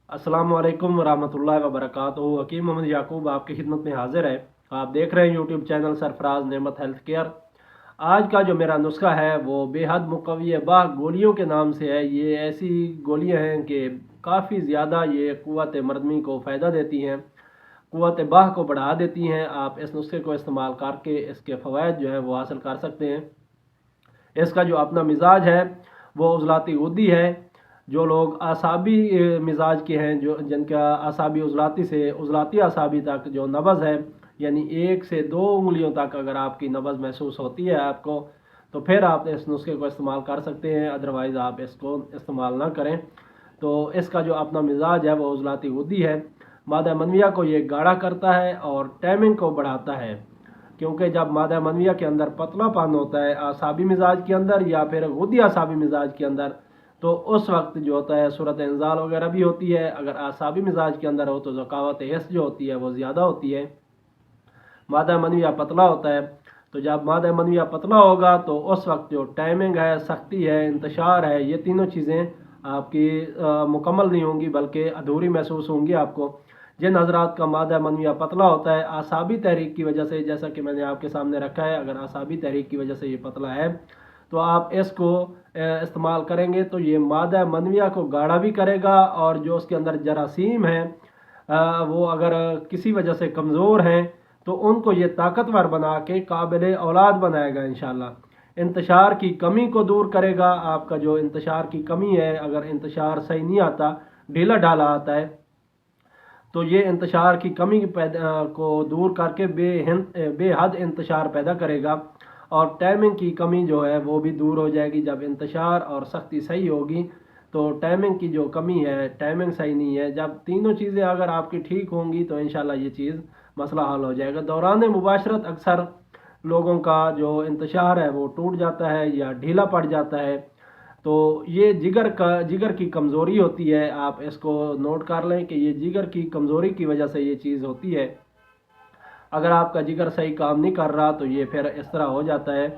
अस्सलामुअलैकुम वरहमतुल्लाहि वबरकातुहू। हकीम मोहम्मद याकूब आपकी खिदमत में हाजिर है। आप देख रहे हैं यूट्यूब चैनल सरफराज नेमत हेल्थ केयर। आज का जो मेरा नुस्खा है वो बेहद मुकव्वी बाह गोलियों के नाम से है। ये ऐसी गोलियां हैं कि काफ़ी ज़्यादा ये क़ुव्वत मर्दमी को फ़ायदा देती हैं, क़ुव्वत बाह को बढ़ा देती हैं। आप इस नुस्खे को इस्तेमाल करके इसके फ़वाइद जो है वो हासिल कर सकते हैं। इसका जो अपना मिजाज है वो उज़लाती गुद्दी है। जो लोग आसाबी मिजाज के हैं, जो जिनका आसाबी उज़लाती से उज़लाती आसाबी तक जो नब्ज़ है, यानी 1 से 2 उंगलियों तक अगर आपकी नब्ज़ महसूस होती है आपको, तो फिर आप इस नुस्खे को इस्तेमाल कर सकते हैं। अदरवाइज़ आप इसको इस्तेमाल ना करें। तो इसका जो अपना मिजाज है वो उज़लाती गुद्दी है। मादा मनविया को ये गाढ़ा करता है और टाइमिंग को बढ़ाता है। क्योंकि जब मादा मनविया के अंदर पतलापन होता है आसाबी मिजाज के अंदर या फिर गुद्दी आसाबी मिजाज के अंदर, तो उस वक्त जो होता है सूरत इंजाल वगैरह भी होती है। अगर आसाबी मिजाज के अंदर हो तो ज़कावत हिस्स जो होती है वो ज़्यादा होती है। मादा मनविया पतला होता है। तो जब मादा मनविया पतला होगा तो उस वक्त जो टाइमिंग है, सख्ती है, इंतशार है, ये तीनों चीज़ें आपकी मुकम्मल नहीं होंगी बल्कि अधूरी महसूस होंगी आपको। जिन हजरात का मादा मनविया पतला होता है आसाबी तहरीक की वजह से, जैसा कि मैंने आपके सामने रखा है, अगर आसाबी तहरीक की वजह से ये पतला है तो आप इसको इस्तेमाल करेंगे तो ये मादा मनविया को गाढ़ा भी करेगा। और जो उसके अंदर जरासीम है वो अगर किसी वजह से कमज़ोर हैं तो उनको ये ताकतवर बना के काबिल औलाद बनाएगा इंशाल्लाह। इंतशार की कमी को दूर करेगा। आपका जो इंतशार की कमी है, अगर इंतशार सही नहीं आता, ढीला ढाला आता है, तो ये इंतशार की कमी को दूर करके बेहद इंतशार पैदा करेगा। और टाइमिंग की कमी जो है वो भी दूर हो जाएगी। जब इंतशार और सख्ती सही होगी तो टाइमिंग की जो कमी है, टाइमिंग सही नहीं है, जब तीनों चीज़ें अगर आपकी ठीक होंगी तो इंशाल्लाह ये चीज़ मसला हल हो जाएगा। दौरान मुबाशरत अक्सर लोगों का जो इंतशार है वो टूट जाता है या ढीला पड़ जाता है। तो ये जिगर की कमज़ोरी होती है। आप इसको नोट कर लें कि ये जिगर की कमज़ोरी की वजह से ये चीज़ होती है। अगर आपका जिगर सही काम नहीं कर रहा तो ये फिर इस तरह हो जाता है।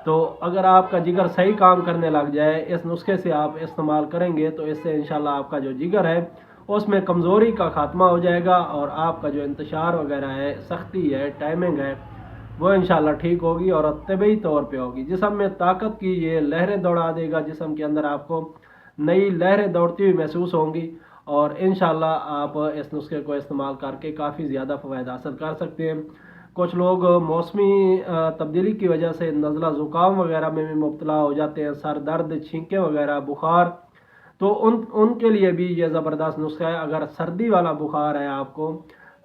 तो अगर आपका जिगर सही काम करने लग जाए, इस नुस्खे से आप इस्तेमाल करेंगे तो इससे इंशाल्लाह आपका जो जिगर है उसमें कमज़ोरी का ख़ात्मा हो जाएगा और आपका जो इंतशार वगैरह है, सख्ती है, टाइमिंग है, वो इंशाल्लाह ठीक होगी और तबी तौर पे होगी। जिस्म में ताकत की ये लहरें दौड़ा देगा। जिस्म के अंदर आपको नई लहरें दौड़ती हुई महसूस होंगी और इंशाल्लाह आप इस नुस्खे को इस्तेमाल करके काफ़ी ज़्यादा फ़वाइद हासिल कर सकते हैं। कुछ लोग मौसमी तब्दीली की वजह से नज़ला ज़ुकाम वगैरह में भी मुब्तला हो जाते हैं, सर दर्द, छींकें वगैरह, बुखार, तो उनके लिए भी ये ज़बरदस्त नुस्खा है। अगर सर्दी वाला बुखार है आपको,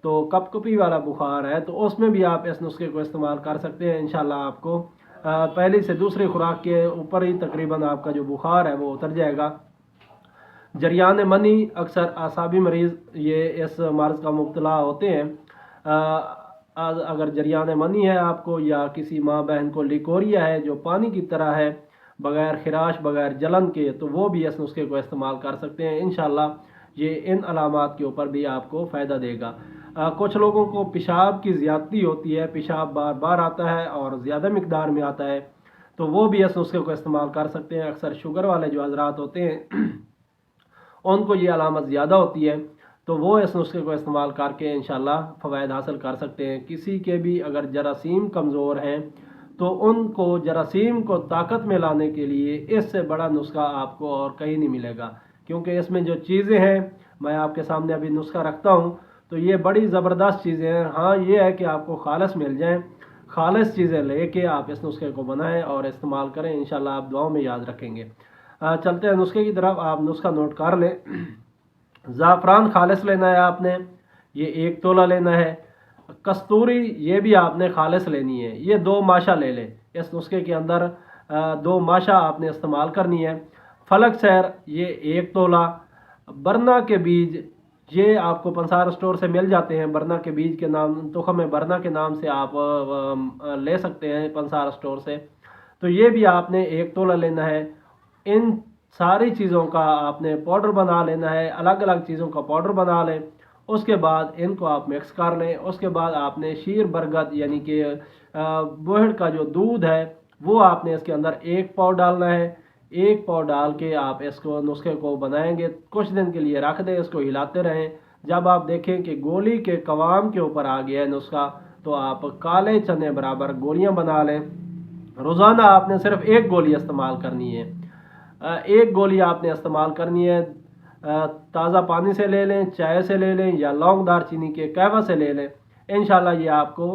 तो कपकपी वाला बुखार है, तो उसमें भी आप इस नुस्खे को इस्तेमाल कर सकते हैं। इंशाल्लाह आपको पहली से दूसरी खुराक के ऊपर ही तकरीबन आपका जो बुखार है वो उतर जाएगा। जरियान मनी, अक्सर आसाबी मरीज़ ये इस मर्ज़ का मुब्तला होते हैं। अगर जरियान मनी है आपको या किसी माँ बहन को लिकोरिया है जो पानी की तरह है, बग़ैर खिराश, बग़ैर जलन के, तो वो भी इस नुस्खे को इस्तेमाल कर सकते हैं। इंशाल्लाह ये इन अलामात के ऊपर भी आपको फ़ायदा देगा। कुछ लोगों को पेशाब की ज़्यादती होती है, पेशाब बार बार आता है और ज़्यादा मिकदार में आता है, तो वो भी इस नुस्खे को इस्तेमाल कर सकते हैं। अक्सर शुगर वाले जो हज़रात होते हैं उनको ये अलामत ज़्यादा होती है, तो वो इस नुस्खे को इस्तेमाल करके इंशाल्लाह फ़वाइद हासिल कर सकते हैं। किसी के भी अगर जरासीम कमज़ोर हैं तो उनको जरासीम को ताकत में लाने के लिए इससे बड़ा नुस्खा आपको और कहीं नहीं मिलेगा। क्योंकि इसमें जो चीज़ें हैं, मैं आपके सामने अभी नुस्खा रखता हूँ, तो ये बड़ी ज़बरदस्त चीज़ें हैं। हाँ, ये है कि आपको खालिस मिल जाएँ, खालिस चीज़ें लेके आप इस नुस्खे को बनाएं और इस्तेमाल करें। इंशाल्लाह आप दुआओं में याद रखेंगे। चलते हैं नुस्खे की तरफ। आप नुस्खा नोट कर लें। ज़ाफ़रान खालिस लेना है आपने, ये 1 तोला लेना है। कस्तूरी ये भी आपने खालिस लेनी है, ये 2 माशा ले लें। इस नुस्खे के अंदर 2 माशा आपने इस्तेमाल करनी है। फलक सैर ये 1 तोला। बरना के बीज ये आपको पंसार स्टोर से मिल जाते हैं। बरना के बीज के नाम, तुखम है बरना के नाम से आप ले सकते हैं पंसार स्टोर से। तो ये भी आपने 1 तोला लेना है। इन सारी चीज़ों का आपने पाउडर बना लेना है, अलग अलग चीज़ों का पाउडर बना लें। उसके बाद इनको आप मिक्स कर लें। उसके बाद आपने शीर बरगद यानी कि बूढ़ का जो दूध है वो आपने इसके अंदर 1 पाव डालना है। 1 पाव डाल के आप इसको नुस्खे को बनाएंगे, कुछ दिन के लिए रख दें, इसको हिलाते रहें। जब आप देखें कि गोली के कवाम के ऊपर आ गया है नुस्खा, तो आप काले चने बराबर गोलियां बना लें। रोज़ाना आपने सिर्फ 1 गोली इस्तेमाल करनी है। 1 गोली आपने इस्तेमाल करनी है। ताज़ा पानी से ले लें, चाय से ले लें, या लौंग दारचीनी के कहवा से ले लें। इंशाल्लाह ये आपको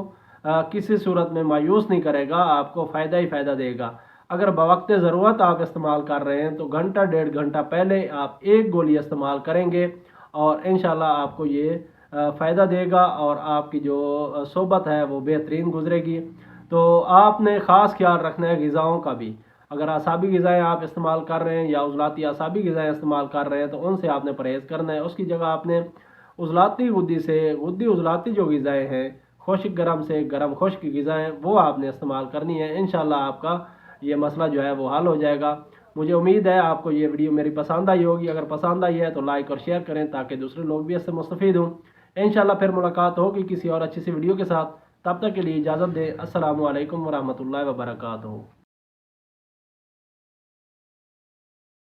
किसी सूरत में मायूस नहीं करेगा, आपको फ़ायदा ही फ़ायदा देगा। अगर बवक्त ज़रूरत आप इस्तेमाल कर रहे हैं तो घंटा 1.5 घंटा पहले आप 1 गोली इस्तेमाल करेंगे और इंशाल्लाह आपको ये फ़ायदा देगा और आपकी जो सोबत है वो बेहतरीन गुजरेगी। तो आपने ख़ास ख्याल रखना है ग़िज़ाओं का भी। अगर असाबी ग़िज़ाएँ आप इस्तेमाल कर रहे हैं या उज़लाती असाबी ग़िज़ाएँ इस्तेमाल कर रहे हैं तो उनसे आपने परहेज़ करना है। उसकी जगह आपने उज़लाती गुद्दी से गुद्दी उज़लाती जो ग़िज़ाएँ हैं, खुश्क गर्म से गर्म खुश्क ग़िज़ाएँ, वो आपने इस्तेमाल करनी है। इंशाल्लाह आपका ये मसला जो है वो हल हो जाएगा। मुझे उम्मीद है आपको ये वीडियो मेरी पसंद आई होगी। अगर पसंद आई है तो लाइक और शेयर करें ताकि दूसरे लोग भी इससे मुस्तफ़ीद हों। इंशाल्लाह फिर मुलाकात होगी किसी और अच्छी सी वीडियो के साथ। तब तक के लिए इजाज़त दें। अस्सलामु अलैकुम वरहमतुल्लाहि वबरकातुहू।